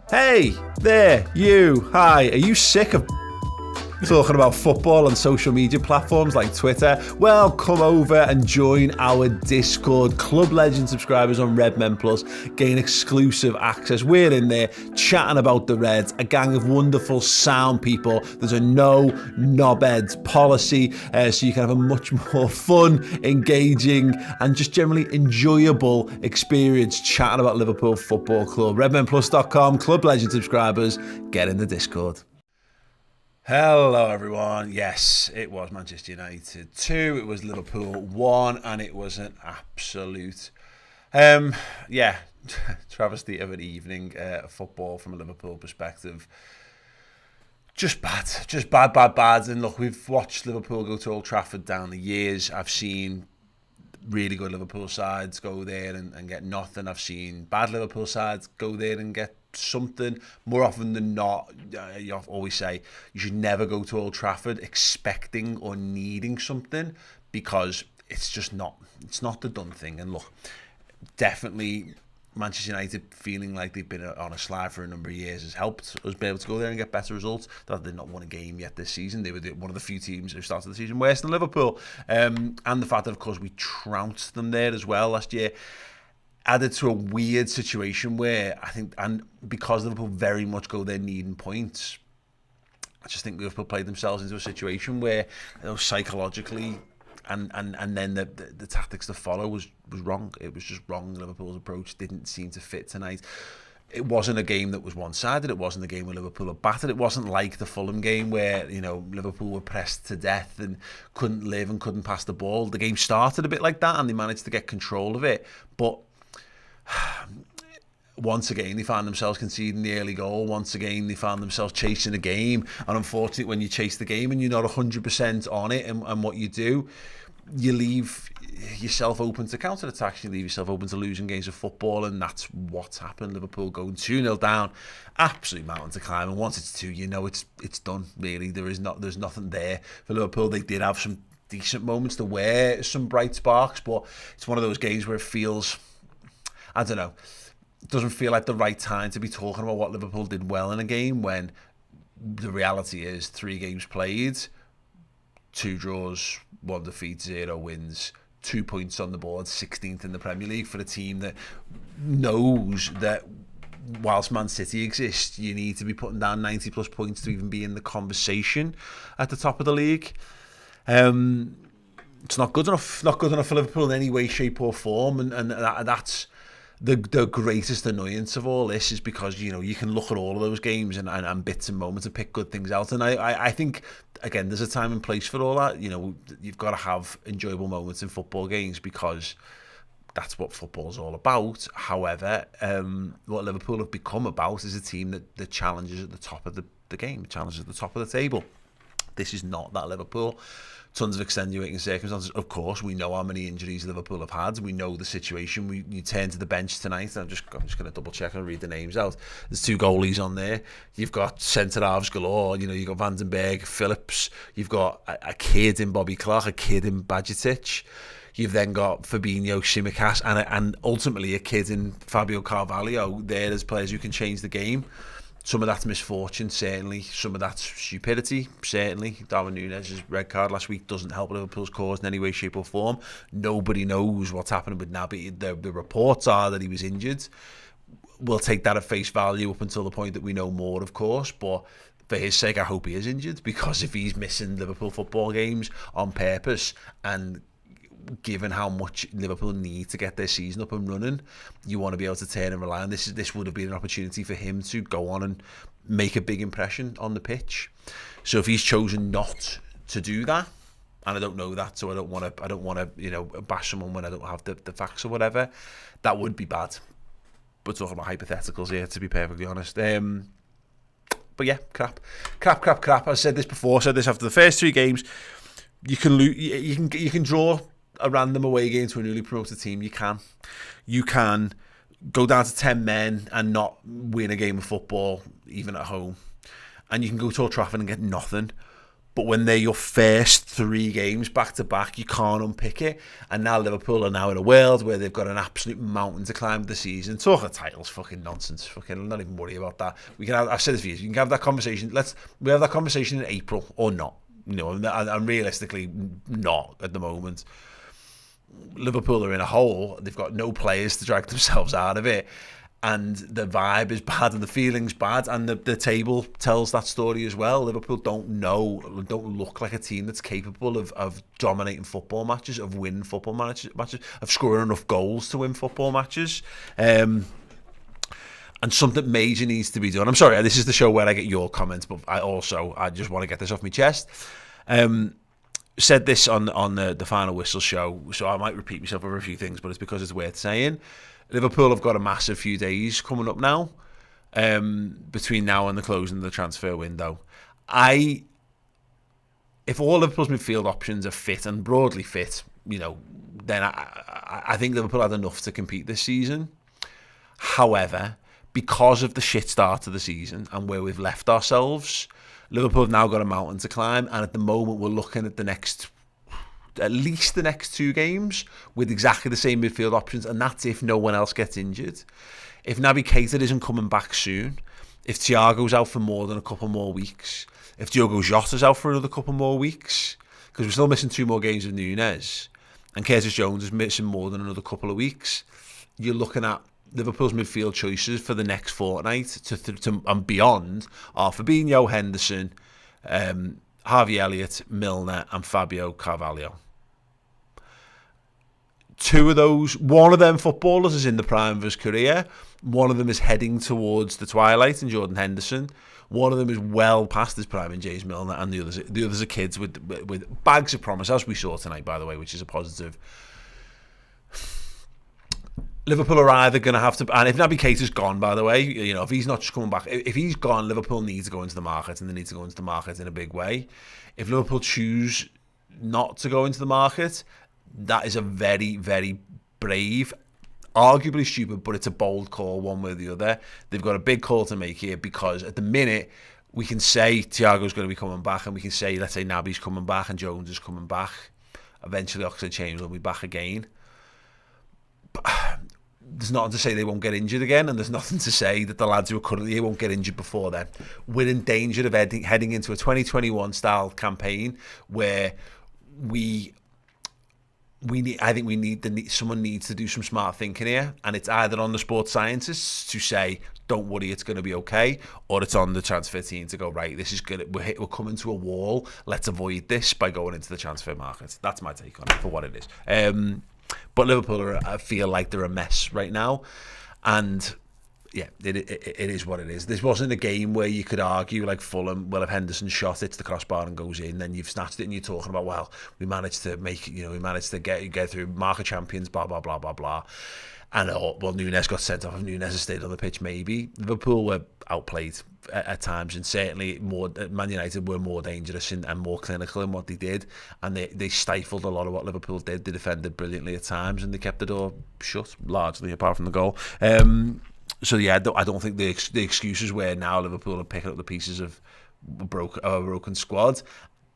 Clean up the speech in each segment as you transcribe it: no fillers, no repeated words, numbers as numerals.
Hey, there, you. Hi, are you sick of talking about football on social media platforms like Twitter? Well, come over and join our Discord. Club Legend subscribers on Redmen Plus gain exclusive access. We're in there chatting about the Reds, a gang of wonderful sound people. There's a no knobheads policy, so you can have a much more fun, engaging, and just generally enjoyable experience chatting about Liverpool Football Club. RedmenPlus.com, Club Legend subscribers, get in the Discord. Hello everyone. Yes, it was Manchester United 2, it was Liverpool 1, and it was an absolute travesty of an evening of football from a Liverpool perspective. Just bad. And look, we've watched Liverpool go to Old Trafford down the years. I've seen really good Liverpool sides go there and get nothing. I've seen bad Liverpool sides go there and get something. More often than not, you always say you should never go to Old Trafford expecting or needing something, because it's not the done thing. And look, definitely Manchester United feeling like they've been on a slide for a number of years has helped us be able to go there and get better results. That they've not won a game yet this season. They were one of the few teams who started the season worse than Liverpool. And the fact that, of course, we trounced them there as well last year added to a weird situation where I think, and because Liverpool very much go there needing points, I just think Liverpool played themselves into a situation where, psychologically and then the tactics to follow was wrong. It was just wrong. Liverpool's approach didn't seem to fit tonight. It wasn't a game that was one-sided. It wasn't a game where Liverpool were battered. It wasn't like the Fulham game where, Liverpool were pressed to death and couldn't live and couldn't pass the ball. The game started a bit like that and they managed to get control of it. But once again, they found themselves conceding the early goal. Once again, they found themselves chasing a game. And unfortunately, when you chase the game and you're not 100% on it and what you do, you leave yourself open to counter-attacks. You leave yourself open to losing games of football, and that's what's happened. Liverpool going 2-0 down, absolute mountain to climb. And once it's 2, it's done, really. There's nothing there for Liverpool. They did have some decent moments. There were some bright sparks, but it's one of those games where it feels, I don't know, it doesn't feel like the right time to be talking about what Liverpool did well in a game, when the reality is 3 games played, 2 draws, 1 defeat, 0 wins, 2 points on the board, 16th in the Premier League for a team that knows that whilst Man City exists, you need to be putting down 90 plus points to even be in the conversation at the top of the league. It's not good enough for Liverpool in any way, shape or form, and that's the greatest annoyance of all this, is because you can look at all of those games and bits and moments and pick good things out, and I think, again, there's a time and place for all that. You've got to have enjoyable moments in football games because that's what football's all about. However, what Liverpool have become about is a team that challenges at the top of the game, challenges at the top of the table. This is not that Liverpool. Tons of extenuating circumstances. Of course, we know how many injuries Liverpool have had. We know the situation. You turn to the bench tonight. I'm just going to double check and read the names out. There's 2 goalies on there. You've got centre halves galore. You've got Vandenberg, Phillips. You've got a kid in Bobby Clark, a kid in Bajcetic. You've then got Fabinho, Tsimikas, and ultimately a kid in Fabio Carvalho. There as players who can change the game. Some of that's misfortune, certainly. Some of that's stupidity, certainly. Darwin Núñez's red card last week doesn't help Liverpool's cause in any way, shape or form. Nobody knows what's happening with Naby. The reports are that he was injured. We'll take that at face value up until the point that we know more, of course. But for his sake, I hope he is injured, because if he's missing Liverpool football games on purpose, and given how much Liverpool need to get their season up and running, you want to be able to turn and rely on this. This would have been an opportunity for him to go on and make a big impression on the pitch. So if he's chosen not to do that, and I don't know that, so I don't want to bash someone when I don't have the facts or whatever, that would be bad. We're talking about hypotheticals here, to be perfectly honest. But yeah, crap. I said this before. I said this after the first 3 games. You can lose. You can draw a random away game to a newly promoted team. You can go down to 10 men and not win a game of football, even at home. And you can go to Old Trafford and get nothing. But when they're your first 3 games back to back, you can't unpick it. And now Liverpool are now in a world where they've got an absolute mountain to climb the season. Talk of titles, fucking nonsense. Fucking, not even worry about that. We can have, I've said this for years. You can have that conversation. We have that conversation in April or not. And realistically, not at the moment. Liverpool are in a hole. They've got no players to drag themselves out of it. And the vibe is bad and the feeling's bad, and the table tells that story as well. Liverpool don't look like a team that's capable of dominating football matches, of winning football matches, of scoring enough goals to win football matches. And something major needs to be done. I'm sorry, this is the show where I get your comments, but I just want to get this off my chest. Said this on the Final Whistle show, so I might repeat myself over a few things, but it's because it's worth saying. Liverpool have got a massive few days coming up now, between now and the closing of the transfer window. If all Liverpool's midfield options are fit and broadly fit, then I think Liverpool had enough to compete this season. However, because of the shit start of the season and where we've left ourselves, Liverpool have now got a mountain to climb, and at the moment we're looking at at least the next 2 games with exactly the same midfield options, and that's if no one else gets injured. If Naby Keita isn't coming back soon, if Thiago's out for more than a couple more weeks, if Diogo Jota's out for another couple more weeks, because we're still missing 2 more games of Nunes, and Curtis Jones is missing more than another couple of weeks, you're looking at Liverpool's midfield choices for the next fortnight to and beyond are Fabinho, Henderson, Harvey Elliott, Milner, and Fabio Carvalho. 2 of those, one of them footballers is in the prime of his career. One of them is heading towards the twilight in Jordan Henderson. One of them is well past his prime in James Milner, and the others are kids with bags of promise, as we saw tonight, by the way, which is a positive. Liverpool are either going to have to, and if Naby Keita's gone, by the way, if he's not just coming back, if he's gone, Liverpool needs to go into the market, and they need to go into the market in a big way. If Liverpool choose not to go into the market, that is a very, very brave, arguably stupid, but it's a bold call one way or the other. They've got a big call to make here, because at the minute, we can say Thiago's going to be coming back, and we can say, let's say Naby's coming back and Jones is coming back. Eventually, Oxlade-Chamberlain will be back again. But there's nothing to say they won't get injured again, and there's nothing to say that the lads who are currently here won't get injured before then. We're in danger of heading into a 2021 style campaign where someone needs to do some smart thinking here, and it's either on the sports scientists to say, don't worry, it's going to be okay, or it's on the transfer team to go, right, this is good, we're coming to a wall, let's avoid this by going into the transfer market. That's my take on it for what it is. But Liverpool I feel like they're a mess right now, and yeah, it is what it is. This wasn't a game where you could argue like Fulham, well, if Henderson shot it to the crossbar and goes in, then you've snatched it, and you're talking about, well, we managed to make, we managed to get through, mark of champions, blah blah blah blah blah. And well, Nunes got sent off. If Nunes has stayed on the pitch, maybe. Liverpool were outplayed at times, and certainly Man United were more dangerous and more clinical in what they did, and they stifled a lot of what Liverpool did. They defended brilliantly at times, and they kept the door shut largely, apart from the goal. So yeah, I don't think the excuses were now Liverpool are picking up the pieces of a broken squad.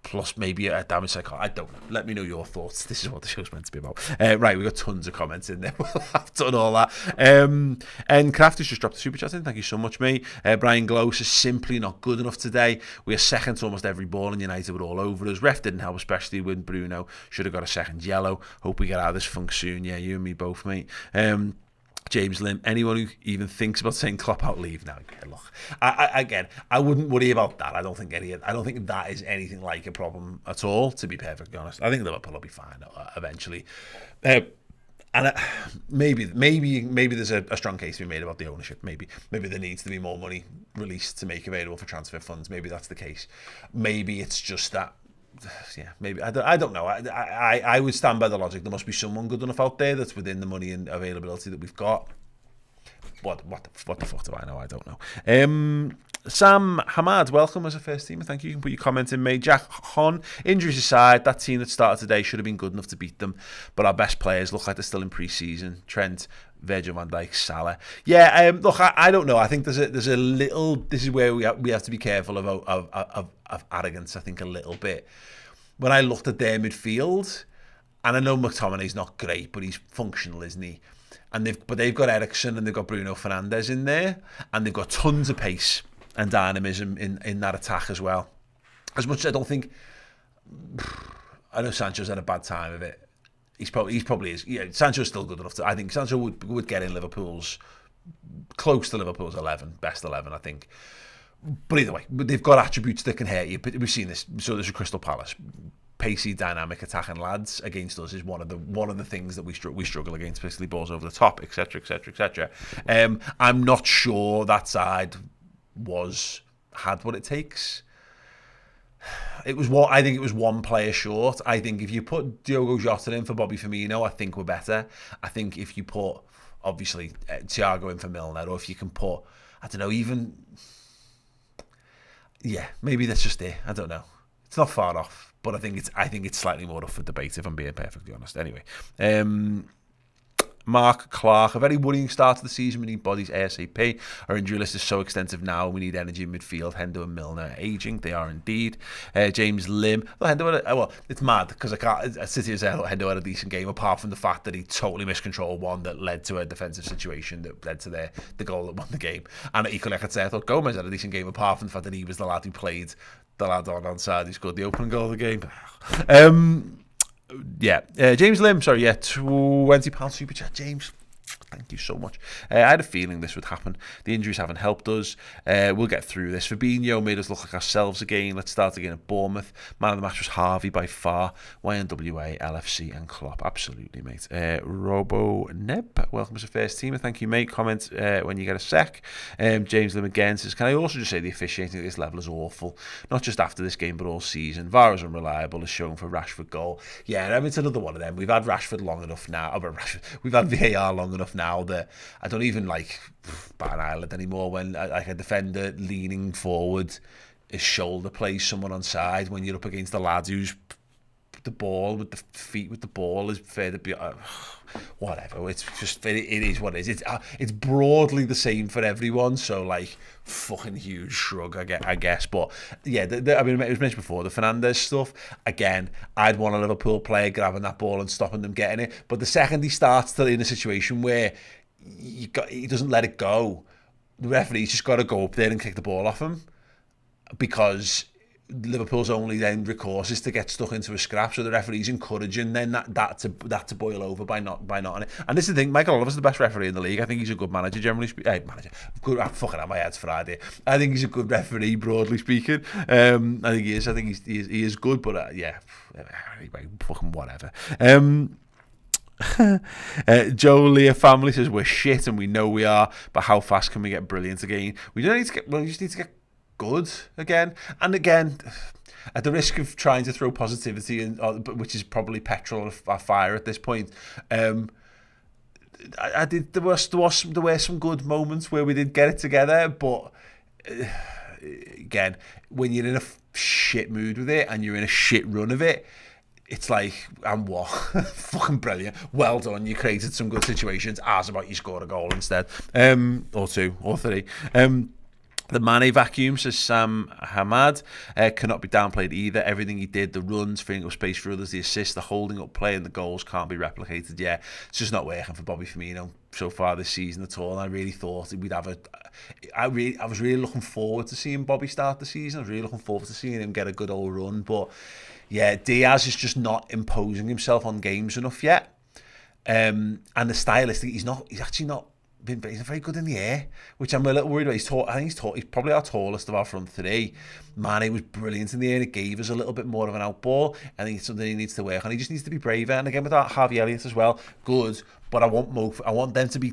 Plus maybe a damage cycle. I don't know. Let me know your thoughts. This is what the show's meant to be about. Right, we've got tons of comments in there. I've done all that. And Kraft has just dropped the super chat in. Thank you so much, mate. Brian Glose is simply not good enough today. We are second to almost every ball, and United were all over us. Ref didn't help, especially when Bruno should have got a second yellow. Hope we get out of this funk soon. Yeah, you and me both, mate. James Lim, anyone who even thinks about saying Klopp out, leave now. Look, I wouldn't worry about that. I don't think that is anything like a problem at all, to be perfectly honest. I think Liverpool will be fine eventually. And maybe there's a strong case to be made about the ownership. Maybe there needs to be more money released to make available for transfer funds. Maybe that's the case. Maybe it's just that. Yeah, maybe I don't know. I would stand by the logic. There must be someone good enough out there that's within the money and availability that we've got. What the fuck do I know? I don't know. Sam Hamad, welcome as a first teamer. Thank you. You can put your comment in, mate. Jack Hon, injuries aside, that team that started today should have been good enough to beat them, but our best players look like they're still in pre-season. Trent, Virgil van Dijk, Salah. Yeah, look, I don't know. I think there's a little. This is where we have to be careful of arrogance. I think a little bit. When I looked at their midfield, and I know McTominay's not great, but he's functional, isn't he? And they've got Eriksen and they've got Bruno Fernandes in there, and they've got tons of pace and dynamism in that attack as well. As much as I don't think, I know Sancho's had a bad time of it. He probably is. Yeah, Sancho's still good enough to. I think Sancho would get in close to Liverpool's 11, best 11, I think. But either way, they've got attributes that can hurt you. But we've seen this. So there's a Crystal Palace, pacey, dynamic, attacking lads against us is one of the things that we struggle against, basically balls over the top, etc., etc., etc. I'm not sure that side had what it takes. I think it was one player short. I think if you put Diogo Jota in for Bobby Firmino, I think we're better. I think if you put, obviously, Thiago in for Milner, or if you can put, I don't know, even, yeah, maybe that's just it. I don't know. It's not far off, but I think it's slightly more up for debate, if I'm being perfectly honest. Anyway, Mark Clark, a very worrying start to the season. We need bodies ASAP. Our injury list is so extensive now. We need energy in midfield. Hendo and Milner are aging. They are indeed. James Lim. Well, it's mad because I sit here and say I thought Hendo had a decent game, apart from the fact that he totally miscontrolled one that led to a defensive situation that led to the goal that won the game. And equally, I could say I thought Gomez had a decent game, apart from the fact that he was the lad who played the lad on side who scored the opening goal of the game. James Lim, sorry, £20 super chat, James. Thank you so much. I had a feeling this would happen. The injuries haven't helped us. We'll get through this. Fabinho made us look like ourselves again. Let's start again at Bournemouth. Man of the match was Harvey by far. YNWA, LFC and Klopp. Absolutely, mate. Robo Neb, welcome as a first teamer. Thank you, mate. Comment when you get a sec. James Lim again says, can I also just say the officiating at this level is awful? Not just after this game, but all season. VAR is unreliable, as shown for Rashford goal. Yeah, I mean, it's another one of them. We've had Rashford long enough now. We've had VAR long enough now that I don't even like bat an eyelid anymore when like a defender leaning forward, his shoulder plays someone on side when you're up against the lad who's the ball with the feet with the ball is fair to be whatever. It's just it is what it is. It's broadly the same for everyone, so like fucking huge shrug I guess. But yeah, I mean, it was mentioned before, the Fernandes stuff again. I'd want a Liverpool player grabbing that ball and stopping them getting it, but the second he starts to in a situation where he doesn't let it go, the referee's just got to go up there and kick the ball off him, because Liverpool's only then recourse is to get stuck into a scrap. So the referee's encouraging then that to boil over by not on it. And this is the thing, Michael Oliver's the best referee in the league. I think he's a good manager, generally speaking. Good. I'm fucking out my head's Friday. I think he's a good referee, broadly speaking. I think he is. I think he is good, but yeah, anyway, fucking whatever. Joe Leah family says we're shit, and we know we are, but how fast can we get brilliant again? We just need to get good again. And again, at the risk of trying to throw positivity in, which is probably petrol or fire at this point, there were some good moments where we did get it together, but again, when you're in a shit mood with it and you're in a shit run of it, it's like, and what? Fucking brilliant. Well done. You created some good situations. As about you scored a goal instead. Or two, or three. The Mane vacuum, says Sam Hamad, cannot be downplayed either. Everything he did, the runs, freeing up space for others, the assists, the holding up play and the goals can't be replicated. Yeah, it's just not working for Bobby Firmino so far this season at all. And I really thought we'd have I was really looking forward to seeing Bobby start the season. I was really looking forward to seeing him get a good old run. But yeah, Diaz is just not imposing himself on games enough yet. And the stylistic, he's actually not. He's very good in the air, which I'm a little worried about. I think he's probably our tallest of our front three. Mane was brilliant in the air. It gave us a little bit more of an out ball. I think it's something he needs to work on. He just needs to be braver. And again, with that Harvey Elliott as well, good. But I want them to be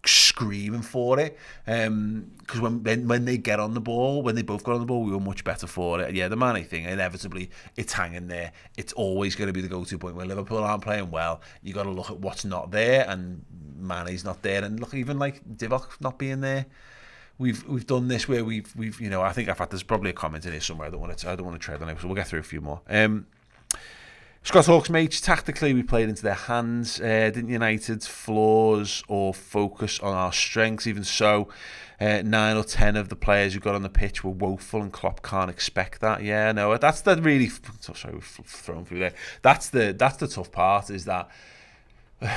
screaming for it, because when they get on the ball, when they both got on the ball, we were much better for it. Yeah, the Mane thing, inevitably it's hanging there. It's always going to be the go-to point. When Liverpool aren't playing well, you got to look at what's not there, and Mane's not there, and look, even like Divock not being there we've done this where we've I think there's probably a comment in here somewhere. I don't want to tread on it, so we'll get through a few more. Scott Hawkes mates, tactically we played into their hands. Didn't United's flaws or focus on our strengths? Even so, 9 or 10 of the players who got on the pitch were woeful, and Klopp can't expect that. Yeah, no, that's the really. Sorry, we've thrown through there. That's the tough part, is that.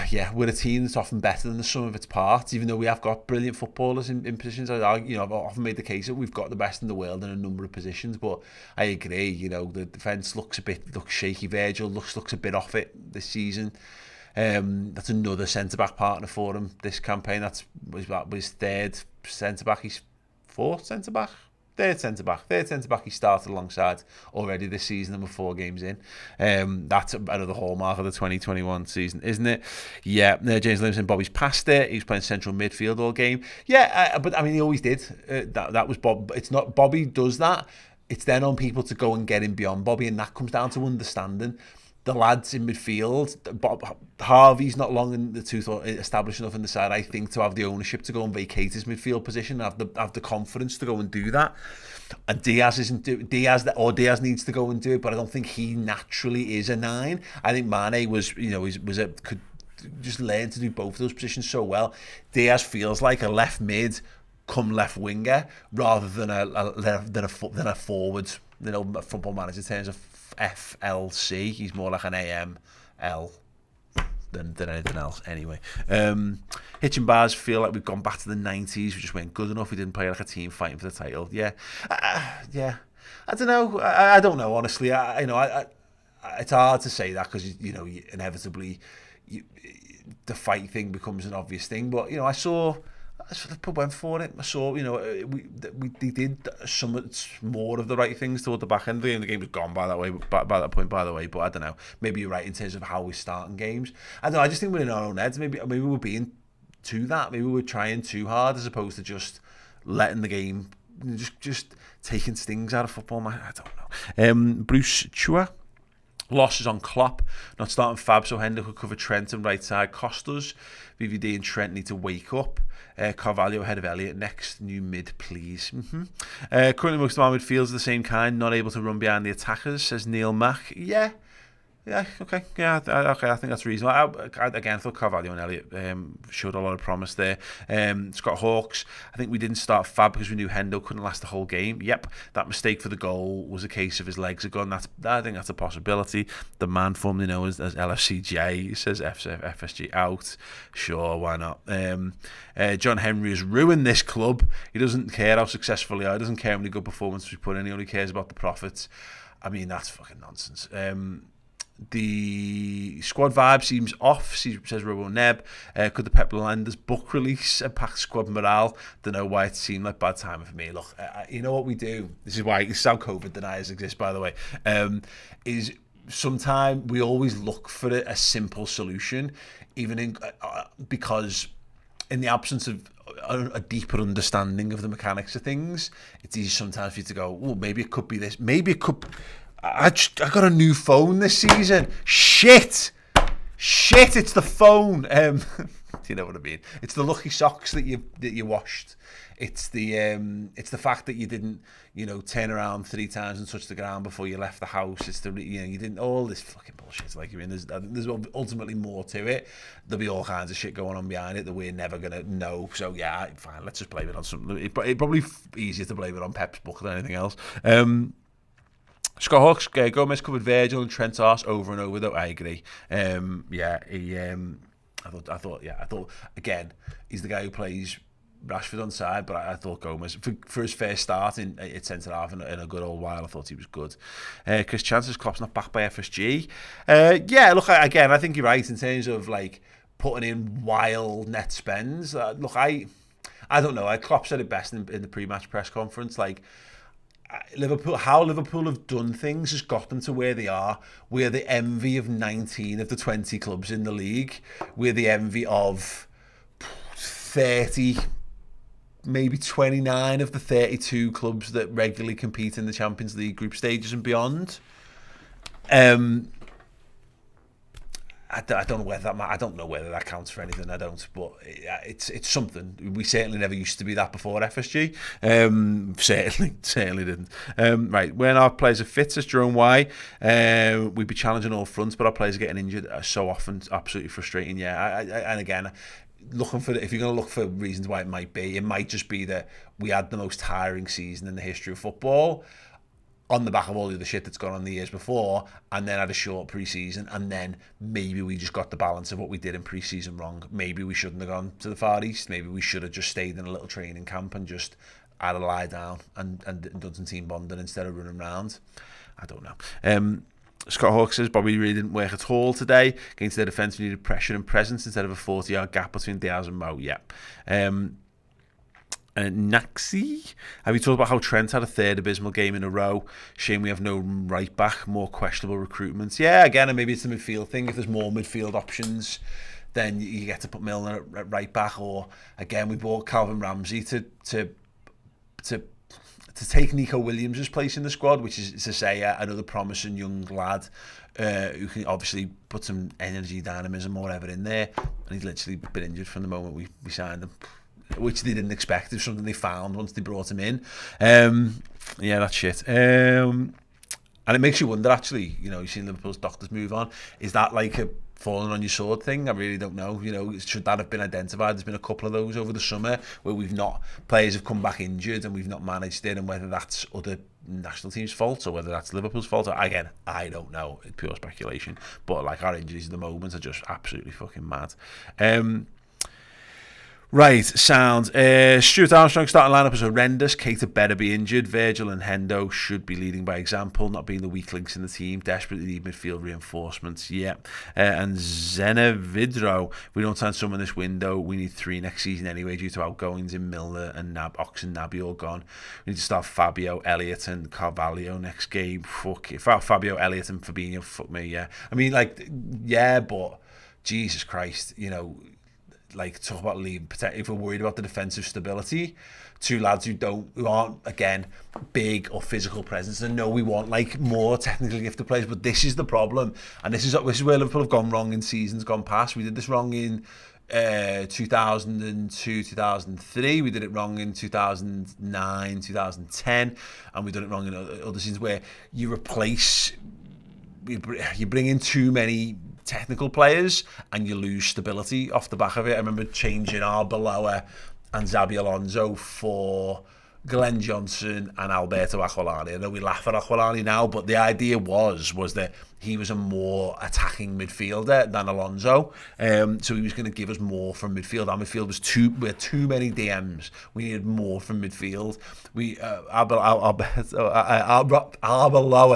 Yeah, we're a team that's often better than the sum of its parts, even though we have got brilliant footballers in positions. I've often made the case that we've got the best in the world in a number of positions, but I agree, the defence looks shaky. Virgil looks a bit off it this season. That's another centre-back partner for him this campaign. That was third centre-back. He's fourth centre-back. Third centre-back he started alongside already this season, and we're 4 games in. That's another hallmark of the 2021 season, isn't it? Yeah, James Livingston, Bobby's past it. He was playing central midfield all game. Yeah, but I mean, he always did. That was Bob. It's not Bobby does that. It's then on people to go and get him beyond Bobby, and that comes down to understanding. The lads in midfield, Harvey's not long in the tooth or established enough in the side, I think, to have the ownership to go and vacate his midfield position, have the confidence to go and do that. And Diaz needs to go and do it, but I don't think he naturally is a 9. I think Mane could just learn to do both of those positions so well. Diaz feels like a left mid, come left winger, rather than a forward. Football Manager terms of FLC. He's more like an AML than anything else. Anyway, Hitch and Bars feel like we've gone back to the 90s. We just weren't good enough. We didn't play like a team fighting for the title. Yeah. I don't know. I don't know, honestly. It's hard to say that because inevitably the fight thing becomes an obvious thing. But I saw Liverpool went for it. I saw, they did some more of the right things toward the back end. The game was gone by that point, by the way. But I don't know. Maybe you're right in terms of how we're starting games. I don't know. I just think we're in our own heads. Maybe we're being too that. Maybe we're trying too hard as opposed to just letting the game, just taking stings out of football. I don't know. Bruce Chua. Losses on Klopp, not starting Fab, so Hendo could cover Trent and right side cost us. VVD and Trent need to wake up. Carvalho ahead of Elliott next. New mid, please. Currently, most of our midfields are the same kind, not able to run behind the attackers, says Neil Mack. Yeah, okay. Yeah, okay, I think that's reasonable. Again, I thought Carvalho and Elliott showed a lot of promise there. Scott Hawkes, I think we didn't start Fab because we knew Hendo couldn't last the whole game. Yep, that mistake for the goal was a case of his legs are gone. I think that's a possibility. The man formerly known as LFCJ says FSG out. Sure, why not? John Henry has ruined this club. He doesn't care how successful they are. He doesn't care how many good performances we put in. He only cares about the profits. I mean, that's fucking nonsense. The squad vibe seems off, says Robo Neb. Could the Pep Landers book release impact squad morale? Don't know why it seemed like bad timing for me. Look, you know what we do? This is how COVID deniers exist, by the way. Is sometimes we always look for a simple solution, even because in the absence of a deeper understanding of the mechanics of things, it's easy sometimes for you to go, oh, maybe it could be this. Maybe it could. I got a new phone this season. Shit, it's the phone. Do you know what I mean? It's the lucky socks that you washed. It's the fact that you didn't, turn around 3 times and touch the ground before you left the house. It's you didn't, all this fucking bullshit. Like, I mean, there's ultimately more to it. There'll be all kinds of shit going on behind it that we're never gonna know. So yeah, fine. Let's just blame it on something. It's probably easier to blame it on Pep's book than anything else. Scott Hawkes, Gomez covered Virgil and Trent arse over and over, though. I agree. I thought again, he's the guy who plays Rashford on side, but I thought Gomez for his first start at centre half in a good old while, I thought he was good. Chris Chance's Klopp's not backed by FSG. Look, again, I think you're right in terms of like putting in wild net spends. Look, I don't know. Klopp said it best in the pre-match press conference, like. How Liverpool have done things has got them to where they are. We're the envy of 19 of the 20 clubs in the league. We're the envy of 30, maybe 29 of the 32 clubs that regularly compete in the Champions League group stages and beyond. I don't know whether that I don't know whether that counts for anything. I don't, but it's something. We certainly never used to be that before FSG. Certainly didn't. Right, when our players are fit, as Jerome Y, we'd be challenging all fronts, but our players are getting injured so often. Absolutely frustrating. Yeah, and again, looking for if you're going to look for reasons why it might just be that we had the most tiring season in the history of football, on the back of all the other shit that's gone on the years before, and then had a short pre-season, and then maybe we just got the balance of what we did in pre-season wrong. Maybe we shouldn't have gone to the Far East. Maybe we should have just stayed in a little training camp and just had a lie down and done some team bonding instead of running around. I don't know. Scott Hawke says Bobby really didn't work at all today. Against their defence, we needed pressure and presence instead of a 40-yard gap between Diaz and Mo. Yeah. Naxi, have you talked about how Trent had a third abysmal game in a row? Shame we have no right back, more questionable recruitments. Yeah, again, and maybe it's the midfield thing. If there's more midfield options, then you get to put Milner at right back. Or again, we bought Calvin Ramsey to take Nico Williams' place in the squad, which is to say another promising young lad who can obviously put some energy, dynamism, or whatever in there. And he's literally been injured from the moment we signed him, which they didn't expect. It was something they found once they brought him in. Yeah, that's shit. And it makes you wonder, actually, you've seen Liverpool's doctors move on. Is that like a falling on your sword thing? I really don't know. Should that have been identified? There's been a couple of those over the summer where players have come back injured and we've not managed it, and whether that's other national teams' fault or whether that's Liverpool's fault. Again, I don't know. It's pure speculation. But like, our injuries at the moment are just absolutely fucking mad. Right, sound. Stuart Armstrong's starting lineup is horrendous. Keita better be injured. Virgil and Hendo should be leading by example, not being the weak links in the team. Desperately need midfield reinforcements. Yeah. And Zenevidro, we don't sign someone this window. We need 3 next season anyway due to outgoings in Milner and Ox and Naby all gone. We need to start Fabio, Elliott and Carvalho next game. Fuck it. Fabio, Elliott and Fabinho, fuck me, yeah. I mean, like, yeah, but Jesus Christ, like, talk about leaving. If we're worried about the defensive stability, 2 lads who aren't, again, big or physical presence. And no, we want like more technically gifted players, but this is the problem, and this is where Liverpool have gone wrong in seasons gone past. We did this wrong in 2002, 2003. We did it wrong in 2009, 2010, and we've done it wrong in other seasons where you bring in too many technical players and you lose stability off the back of it. I remember changing Arbeloa and Xabi Alonso for Glenn Johnson and Alberto Aquilani. I know we laugh at Aquilani now, but the idea was that he was a more attacking midfielder than Alonso, so he was going to give us more from midfield. Our midfield was too many DMs. We needed more from midfield. Arbeloa,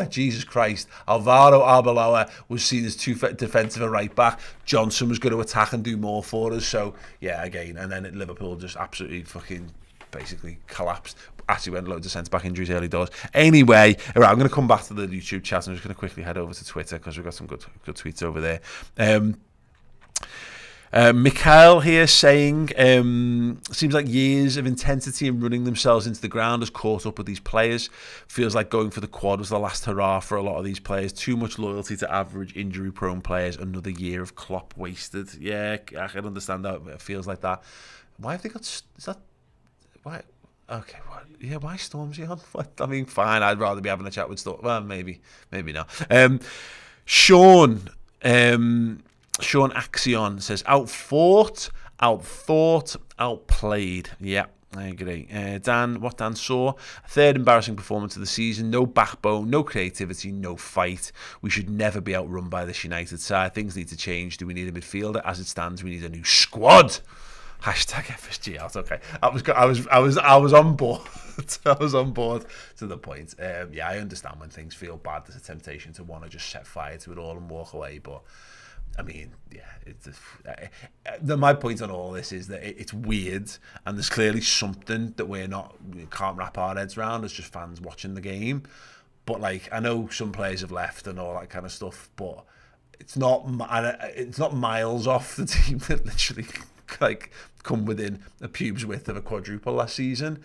Jesus Christ, Alvaro Arbeloa was seen as too defensive a right back. Johnson was going to attack and do more for us. So yeah, again, and then Liverpool just absolutely fucking basically collapsed. Actually went loads of centre-back injuries early doors. Anyway, all right, I'm going to come back to the YouTube chat. I'm just going to quickly head over to Twitter because we've got some good tweets over there. Mikhail here saying, seems like years of intensity and running themselves into the ground has caught up with these players. Feels like going for the quad was the last hurrah for a lot of these players. Too much loyalty to average injury-prone players. Another year of Klopp wasted. Yeah, I can understand that. It feels like that. Why have they got... Is that... Why? Okay, what? Yeah, why Stormzy on? What? I mean, fine, I'd rather be having a chat with Storm. Well, maybe not. Sean Axion says, outthought, outplayed. Yeah, I agree. Dan saw, third embarrassing performance of the season. No backbone, no creativity, no fight. We should never be outrun by this United side. Things need to change. Do we need a midfielder? As it stands, we need a new squad. Hashtag FSG out. Okay, I was on board. I was on board to the point. Yeah, I understand when things feel bad. There's a temptation to want to just set fire to it all and walk away. But I mean, yeah, my point on all this is that it's weird, and there's clearly something that we can't wrap our heads around as just fans watching the game. But like, I know some players have left and all that kind of stuff, but it's not miles off the team that literally like come within a pub's width of a quadruple last season.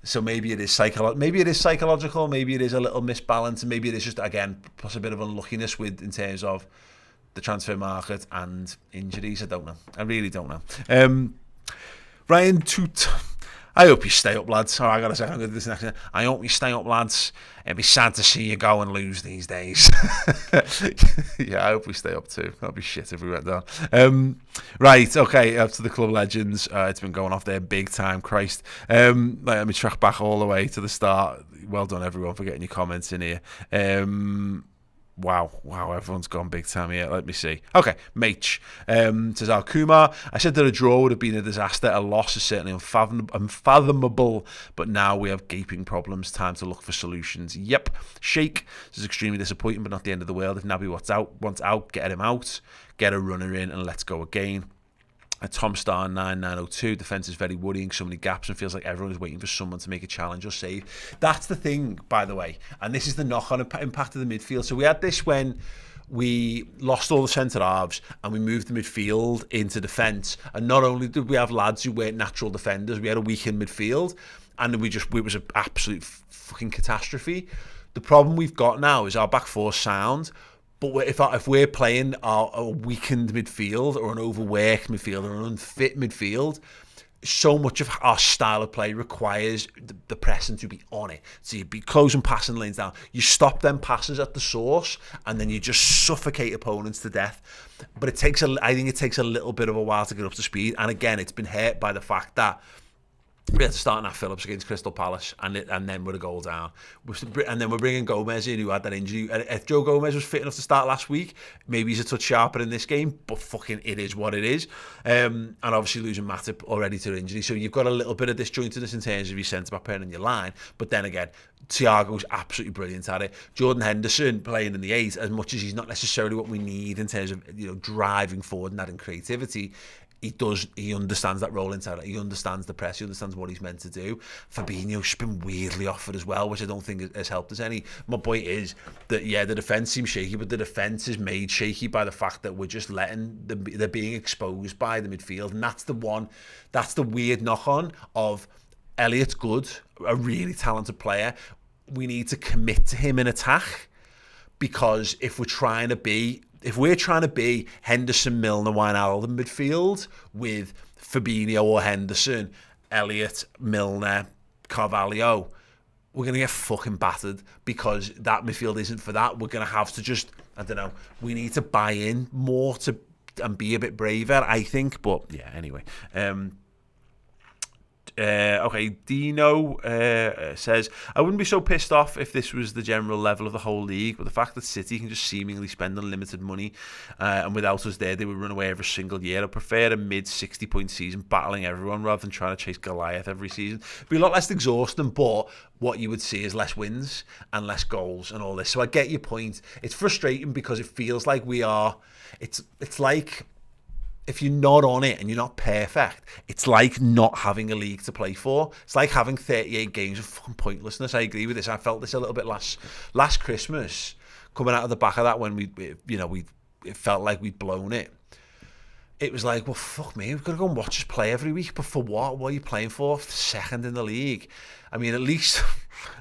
So maybe it is psychological, maybe it is a little misbalance, and maybe it is just, again, plus a bit of unluckiness in terms of the transfer market and injuries. I don't know. I really don't know. Ryan Toot. I hope you stay up, lads. Oh, I gotta say, I'm gonna do this next. I hope you stay up, lads. It'd be sad to see you go and lose these days. Yeah, I hope we stay up too. That'd be shit if we went down. Right, okay, up to the club legends. It's been going off there big time, Christ. Let me track back all the way to the start. Well done, everyone, for getting your comments in here. Wow, everyone's gone big time here. Let me see. Okay, Mach says, Kumar, I said that a draw would have been a disaster. A loss is certainly unfathomable, but now we have gaping problems. Time to look for solutions. Yep. Sheikh, this is extremely disappointing, but not the end of the world. If Naby wants out, get him out, get a runner in, and let's go again. Tom Star 9902, defence is very worrying, so many gaps, and feels like everyone is waiting for someone to make a challenge or save. That's the thing, by the way, and this is the knock-on impact of the midfield. So we had this when we lost all the centre-halves and we moved the midfield into defence, and not only did we have lads who weren't natural defenders, we had a weakened midfield, and it was an absolute fucking catastrophe. The problem we've got now is our back four sound. But if we're playing a weakened midfield or an overworked midfield or an unfit midfield, so much of our style of play requires the pressing to be on it. So you be closing passing lanes down. You stop them passes at the source, and then you just suffocate opponents to death. But I think it takes a little bit of a while to get up to speed. And again, it's been hurt by the fact that we had to start Nat Phillips against Crystal Palace, and then we're a goal down. And then we're bringing Gomez in, who had that injury. If Joe Gomez was fit enough to start last week, maybe he's a touch sharper in this game, but fucking it is what it is. And obviously losing Matip already to injury. So you've got a little bit of disjointedness in terms of your centre-back pair and your line. But then again, Thiago's absolutely brilliant at it. Jordan Henderson playing in the 8, as much as he's not necessarily what we need in terms of driving forward and adding creativity, he understands that role inside. He understands the press. He understands what he's meant to do. Fabinho's been weirdly offered as well, which I don't think has helped us any. My point is that, yeah, the defence seems shaky, but the defence is made shaky by the fact that we're just they're being exposed by the midfield. And that's the weird knock-on of Elliot's good, a really talented player. We need to commit to him in attack, because if we're trying to be Henderson, Milner, Wijnaldum midfield with Fabinho or Henderson, Elliott, Milner, Carvalho, we're going to get fucking battered, because that midfield isn't for that. We're going to have to just, I don't know, we need to buy in more and be a bit braver, I think. But yeah, anyway. Okay, Dino says, I wouldn't be so pissed off if this was the general level of the whole league, but the fact that City can just seemingly spend unlimited money, and without us there, they would run away every single year. I prefer a mid-60 point season battling everyone rather than trying to chase Goliath every season. It'd be a lot less exhausting, but what you would see is less wins and less goals and all this. So I get your point. It's frustrating because it feels like it's like, if you're not on it and you're not perfect, it's like not having a league to play for. It's like having 38 games of fucking pointlessness. I agree with this. I felt this a little bit last Christmas, coming out of the back of that, when it felt like we'd blown it. It was like, well, fuck me, we've got to go and watch us play every week, but for what? What are you playing for? Second in the league. I mean, at least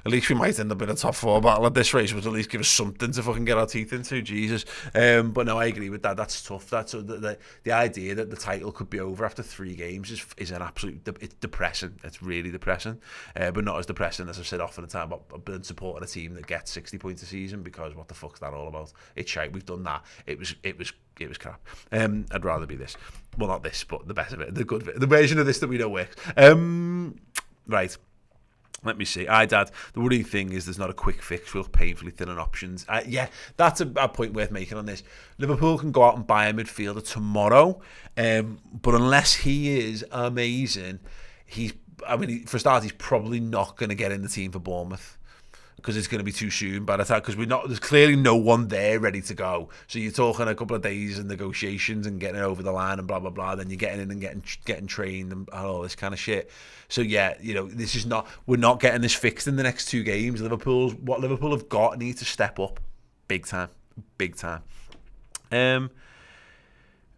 we might end up in a top 4 battle at this race, but at least give us something to fucking get our teeth into, Jesus. But no, I agree with that. That's tough. That's the idea that the title could be over after 3 games is an absolute, it's depressing. It's really depressing, but not as depressing as I've said often the time about supporting a team that gets 60 points a season, because what the fuck's that all about? It's shite. We've done that. It was crap. I'd rather be this. Well, not this, but the best of it, the good bit, the version of this that we know works. Right. Let me see. Dad, the worrying thing is there's not a quick fix. We're painfully thin on options. Yeah, that's a point worth making on this. Liverpool can go out and buy a midfielder tomorrow, but unless he is amazing, for a start, he's probably not going to get in the team for Bournemouth, because it's going to be too soon by the time, because there's clearly no one there ready to go. So you're talking a couple of days and negotiations and getting it over the line and blah blah blah. Then you're getting in and getting trained and all this kind of shit. So yeah, we're not getting this fixed in the next 2 games. What Liverpool have got need to step up, big time.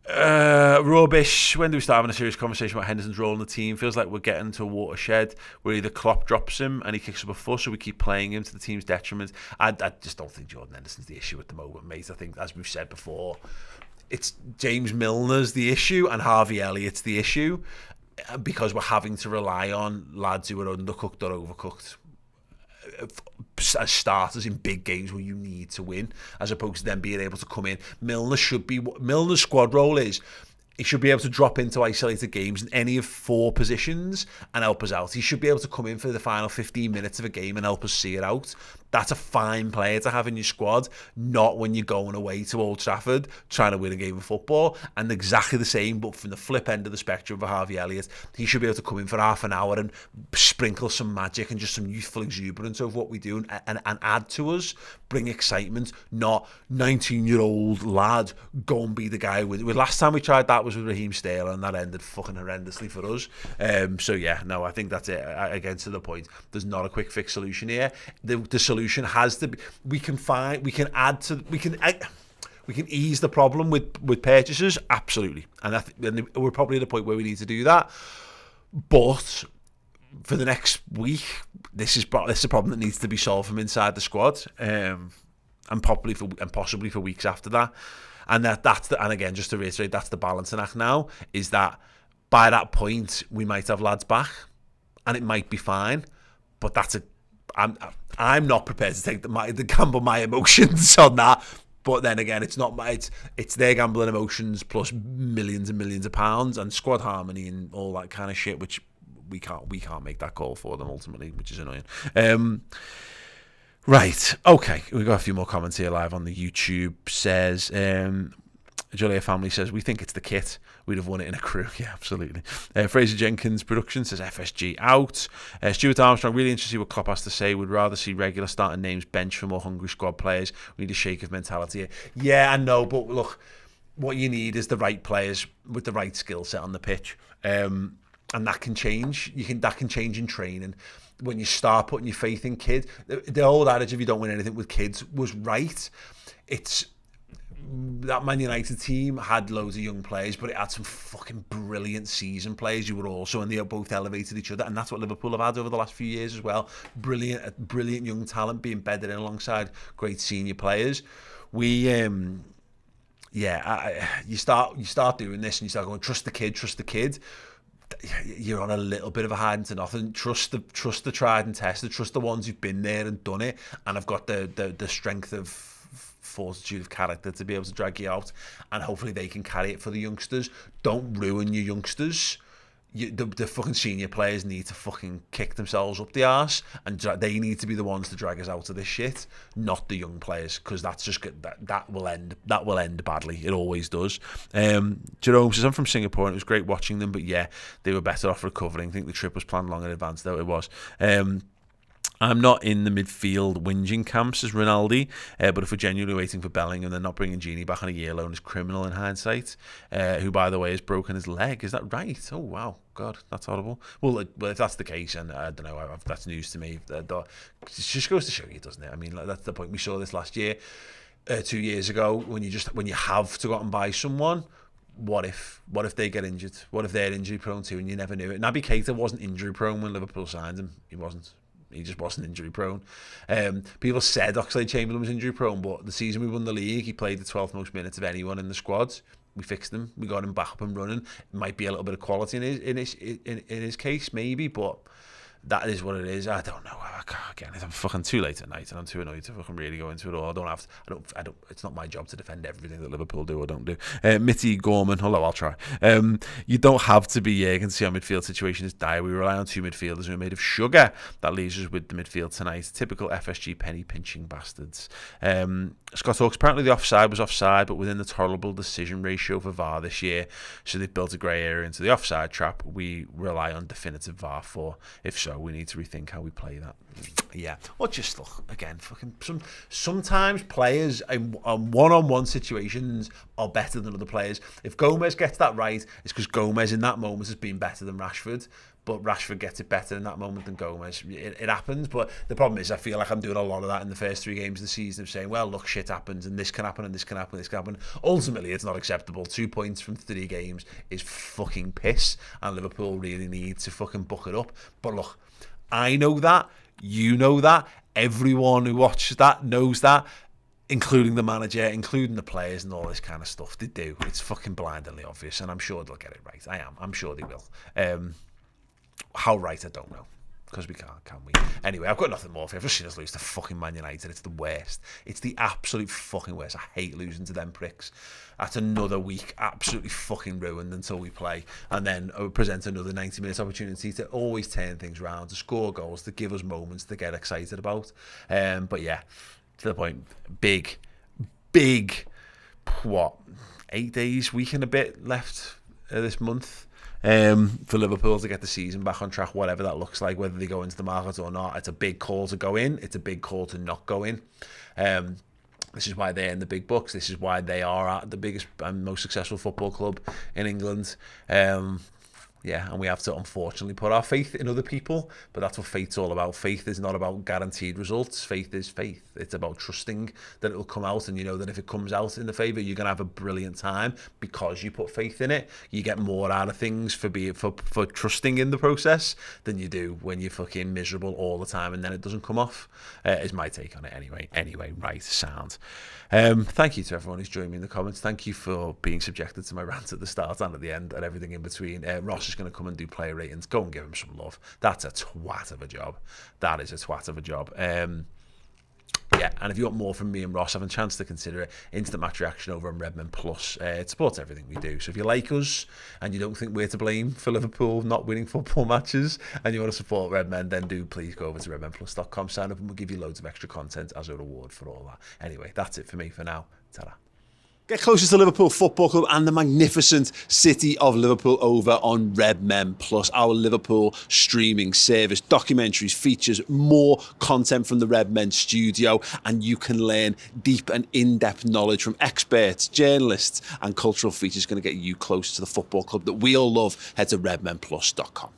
Rubbish. When do we start having a serious conversation about Henderson's role in the team? Feels like we're getting to a watershed where either Klopp drops him and he kicks up a fuss, or we keep playing him to the team's detriment. I just don't think Jordan Henderson's the issue at the moment, mate. I think, as we've said before, it's James Milner's the issue and Harvey Elliott's the issue, because we're having to rely on lads who are undercooked or overcooked as starters in big games where you need to win, as opposed to them being able to come in. Milner's squad role is he should be able to drop into isolated games in any of 4 positions and help us out. He should be able to come in for the final 15 minutes of a game and help us see it out. That's a fine player to have in your squad, not when you're going away to Old Trafford trying to win a game of football. And exactly the same, but from the flip end of the spectrum for Harvey Elliott, he should be able to come in for half an hour and sprinkle some magic and just some youthful exuberance of what we do and add to us, bring excitement, not 19-year-old lad, go and be the guy with last time we tried that was with Raheem Sterling, and that ended fucking horrendously for us. So yeah, no, I think that's it. Again, to the point, there's not a quick fix solution here. The solution has to be, we can ease the problem with purchases, absolutely, and we're probably at a point where we need to do that. But for the next week, this is a problem that needs to be solved from inside the squad, and possibly for weeks after that. And and again, just to reiterate, that's the balancing act now, is that by that point we might have lads back and it might be fine, but I'm not prepared to take the gamble my emotions on that. But then again, it's their gambling emotions plus millions and millions of pounds and squad harmony and all that kind of shit, which we can't make that call for them ultimately, which is annoying. Right, okay, we've got a few more comments here live on the YouTube. Says Julia Family says, we think it's the kit, we'd have won it in a crew. Yeah, absolutely. Fraser Jenkins Production says FSG out. Stuart Armstrong, really interested to see what Klopp has to say. Would rather see regular starting names bench for more hungry squad players. We need a shake of mentality here. Yeah, I know, but look, what you need is the right players with the right skill set on the pitch, and that can change. That can change in training. When you start putting your faith in kids, the old adage, if you don't win anything with kids, was right. It's that Man United team had loads of young players, but it had some fucking brilliant season players who were also, and they both elevated each other, and that's what Liverpool have had over the last few years as well. Brilliant young talent being bedded in alongside great senior players. You start doing this and you start going, trust the kid. You're on a little bit of a hiding to nothing. Trust the tried and tested. Trust the ones who've been there and done it, and have got the strength of fortitude of character to be able to drag you out, and hopefully they can carry it for the youngsters. Don't ruin your youngsters. The fucking senior players need to fucking kick themselves up the arse, and they need to be the ones to drag us out of this shit, not the young players, because that's just that will end badly. It always does. Jerome says, I'm from Singapore and it was great watching them, but yeah, they were better off recovering. I think the trip was planned long in advance, though it was. I'm not in the midfield whinging camp, says Rinaldi, but if we're genuinely waiting for Bellingham, then not bringing Genie back on a year loan is criminal in hindsight, who, by the way, has broken his leg. Is that right? Oh, wow. God, that's horrible. Well, if that's the case, and I don't know, that's news to me. It just goes to show you, doesn't it? I mean, that's the point. We saw this last year, 2 years ago, when you have to go out and buy someone. What if they get injured? What if they're injury prone too, and you never knew it? Naby Keita wasn't injury prone when Liverpool signed him. He wasn't. He just wasn't injury prone. People said Oxlade-Chamberlain was injury prone, but the season we won the league, he played the 12th most minutes of anyone in the squad. We fixed him. We got him back up and running. It might be a little bit of quality in his case, maybe, but that is what it is. I don't know. Again, I'm fucking too late at night, and I'm too annoyed to fucking really go into it all. I don't. It's not my job to defend everything that Liverpool do or don't do. Mitty Gorman, hello, I'll try. You don't have to be. You can see our midfield situation is dire. We rely on 2 midfielders who are made of sugar. That leaves us with the midfield tonight. Typical FSG penny pinching bastards. Scott Hawks, apparently the offside was offside, but within the tolerable decision ratio for VAR this year, so they've built a grey area into the offside trap we rely on definitive VAR for. If so, we need to rethink how we play that. Yeah, or just look again. Fucking sometimes players in one-on-one situations are better than other players. If Gomez gets that right, it's because Gomez in that moment has been better than Rashford. but Rashford gets it better in that moment than Gomez. It happens, but the problem is I feel like I'm doing a lot of that in the first 3 games of the season of saying, well, look, shit happens and this can happen and this can happen and this can happen. Ultimately, it's not acceptable. 2 points from 3 games is fucking piss, and Liverpool really need to fucking buck it up. But look, I know that, you know that, everyone who watches that knows that, including the manager, including the players and all this kind of stuff. They do. It's fucking blindingly obvious, and I'm sure they'll get it right. I'm sure they will. How right, I don't know, because we can't, can we? Anyway, I've got nothing more for you. I've just seen us lose to fucking Man United. It's the worst. It's the absolute fucking worst. I hate losing to them pricks. That's another week absolutely fucking ruined until we play, and then present another 90 minutes opportunity to always turn things around, to score goals, to give us moments to get excited about. But yeah, to the point, big, 8 days, week and a bit left this month for Liverpool to get the season back on track, whatever that looks like, whether they go into the market or not. It's a big call to go in. It's a big call to not go in. This is why they're in the big books. This is why they are at the biggest and most successful football club in England. Yeah, and we have to unfortunately put our faith in other people, but that's what faith's all about. Faith is not about guaranteed results. Faith is faith. It's about trusting that it will come out, and you know that if it comes out in the favour, you're going to have a brilliant time because you put faith in it. You get more out of things for trusting in the process than you do when you're fucking miserable all the time and then it doesn't come off, is my take on it anyway. Right, sound. Thank you to everyone who's joined me in the comments. Thank you for being subjected to my rant at the start and at the end and everything in between. Ross is going to come and do player ratings. Go and give him some love. That's a twat of a job. That is a twat of a job. Yeah, and if you want more from me and Ross, having a chance to consider it, instant match reaction over on Redmen Plus. It supports everything we do. So if you like us and you don't think we're to blame for Liverpool not winning football matches and you want to support Redmen, then do please go over to redmenplus.com, sign up, and we'll give you loads of extra content as a reward for all that. Anyway, that's it for me for now. Ta-ra. Get closer to Liverpool Football Club and the magnificent city of Liverpool over on Redmen Plus, our Liverpool streaming service. Documentaries, features, more content from the Redmen studio, and you can learn deep and in-depth knowledge from experts, journalists, and cultural features going to get you closer to the football club that we all love. Head to redmenplus.com.